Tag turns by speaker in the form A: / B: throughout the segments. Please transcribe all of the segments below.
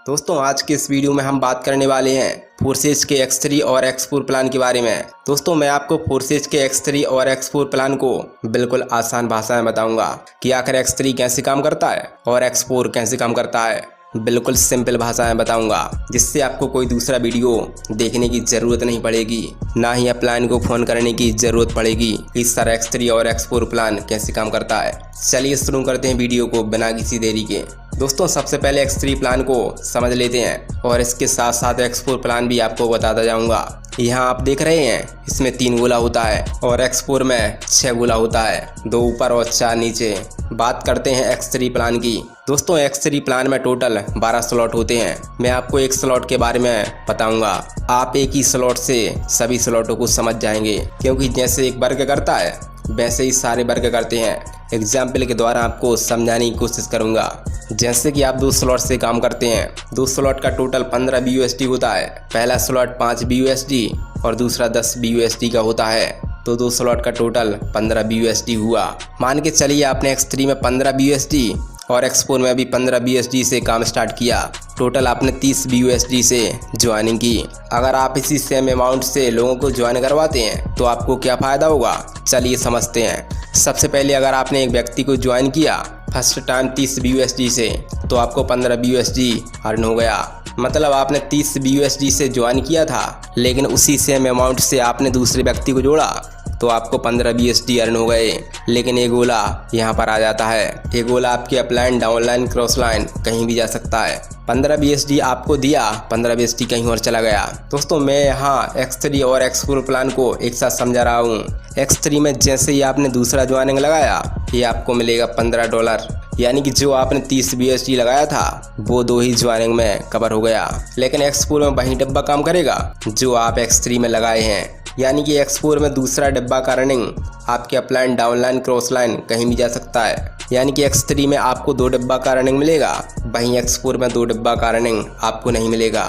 A: दोस्तों आज के इस वीडियो में हम बात करने वाले हैं फोर्सेज के X3 और X4 प्लान के बारे में। दोस्तों मैं आपको फोर्सेज के X3 और X4 प्लान को बिल्कुल आसान भाषा में बताऊंगा कि आखिर X3 कैसे काम करता है और X4 कैसे काम करता है। बिल्कुल सिंपल भाषा में बताऊंगा जिससे आपको कोई दूसरा वीडियो देखने की ज़रूरत नहीं पड़ेगी, ना ही प्लान को फ़ोन करने की ज़रूरत पड़ेगी। इस सारा X3 और X4 प्लान कैसे काम करता है, चलिए शुरू करते हैं वीडियो को बिना किसी देरी के। दोस्तों सबसे पहले X3 प्लान को समझ लेते हैं और इसके साथ साथ X4 प्लान भी आपको बताता जाऊंगा। यहाँ आप देख रहे हैं इसमें 3 गोला होता है और X4 में 6 गोला होता है, 2 ऊपर और 4 नीचे। बात करते हैं X3 प्लान की। दोस्तों X3 प्लान में टोटल 12 स्लॉट होते हैं। मैं आपको एक स्लॉट के बारे में बताऊंगा, आप एक ही स्लॉट से सभी स्लॉटों को समझ जाएंगे, क्योंकि जैसे एक वर्ग करता है वैसे ही सारे वर्ग करते हैं। एग्जाम्पल के द्वारा आपको समझाने की कोशिश करूंगा। जैसे कि आप 2 स्लॉट से काम करते हैं, 2 स्लॉट का टोटल 15 BUSD होता है। पहला स्लॉट 5 BUSD और दूसरा 10 BUSD का होता है, तो 2 स्लॉट का टोटल 15 BUSD हुआ। मान के चलिए आपने X3 में 15 BUSD और X4 में भी 15 BUSD से काम स्टार्ट किया। टोटल आपने 30 BUSD से ज्वाइनिंग की। अगर आप इसी सेम अमाउंट से लोगों को ज्वाइन करवाते हैं तो आपको क्या फ़ायदा होगा, चलिए समझते हैं। सबसे पहले अगर आपने एक व्यक्ति को ज्वाइन किया फर्स्ट टाइम 30 BUSD से, तो आपको 15 BUSD अर्न हो गया। मतलब आपने 30 BUSD से ज्वाइन किया था, लेकिन उसी सेम अमाउंट से आपने दूसरे व्यक्ति को जोड़ा तो आपको 15 BUSD अर्न हो गए। लेकिन ये गोला यहाँ पर आ जाता है। ये गोला आपके अपलाइन, डाउनलाइन, क्रॉस लाइन कहीं भी जा सकता है। 15 BUSD आपको दिया, 15 BUSD कहीं और चला गया। दोस्तों मैं यहाँ X3 और X4 प्लान को एक साथ समझा रहा हूँ। X3 में जैसे ही आपने दूसरा ज्वाइनिंग लगाया, ये आपको मिलेगा $15, यानी कि जो आपने 30 BUSD लगाया था वो 2 ही ज्वाइनिंग में कवर हो गया। लेकिन X4 में वही डिब्बा काम करेगा जो आप X3 में लगाए हैं, यानी कि X4 में दूसरा डिब्बा का रनिंग आपके अपलाइन, डाउनलाइन, क्रॉस लाइन कहीं भी जा सकता है। यानी कि X3 में आपको 2 डिब्बा का रनिंग मिलेगा, वहीं X4 में 2 डिब्बा का रनिंग आपको नहीं मिलेगा।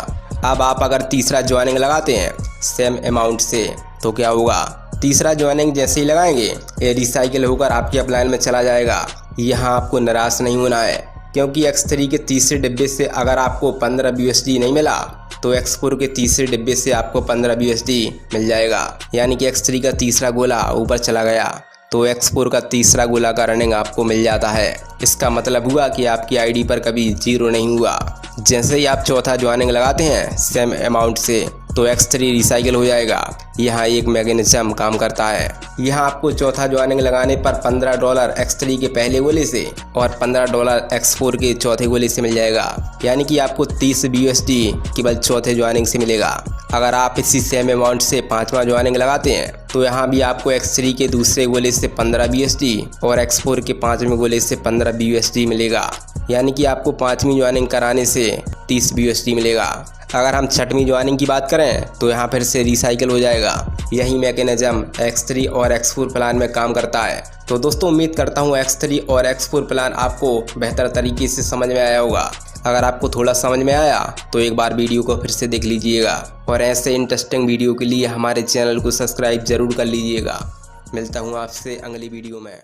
A: अब आप अगर तीसरा ज्वाइनिंग लगाते हैं सेम अमाउंट से, तो क्या होगा, तीसरा ज्वाइनिंग जैसे ही लगाएंगे ये रिसाइकिल होकर आपके अपलाइन में चला जाएगा। यहाँ आपको निराश नहीं होना है, क्योंकि X3 के तीसरे डिब्बे से अगर आपको 15 BUSD नहीं मिला तो X4 के तीसरे डिब्बे से आपको 15 BUSD मिल जाएगा। यानी कि X3 का तीसरा गोला ऊपर चला गया तो X4 का तीसरा गोला का रनिंग आपको मिल जाता है। इसका मतलब हुआ कि आपकी आईडी पर कभी 0 नहीं हुआ। जैसे ही आप चौथा ज्वाइनिंग लगाते हैं सेम अमाउंट से, तो X3 रिसाइकिल हो जाएगा। यहाँ एक मैकेनिज्म काम करता है। यहाँ आपको चौथा ज्वाइनिंग लगाने पर $15 X3 के पहले गोले से और $15 X4 के चौथे गोले से मिल जाएगा। यानी कि आपको 30 BUSD केवल चौथे ज्वाइनिंग से मिलेगा। अगर आप इसी सेम अमाउंट से 5वां ज्वाइनिंग लगाते हैं तो यहाँ भी आपको X3 के दूसरे गोले से 15 BUSD और X4 के 5वें गोले से 15 BUSD मिलेगा। यानी कि आपको 5वीं ज्वाइनिंग कराने से 30 BUSD मिलेगा। अगर हम 6वीं ज्वाइनिंग की बात करें तो यहाँ फिर से रिसाइकिल हो जाएगा। यही मैकेनिज्म X3 और X4 प्लान में काम करता है। तो दोस्तों उम्मीद करता हूँ X3 और X4 प्लान आपको बेहतर तरीके से समझ में आया होगा। अगर आपको थोड़ा समझ में आया तो एक बार वीडियो को फिर से देख लीजिएगा और ऐसे इंटरेस्टिंग वीडियो के लिए हमारे चैनल को सब्सक्राइब ज़रूर कर लीजिएगा। मिलता हूँ आपसे अगली वीडियो में।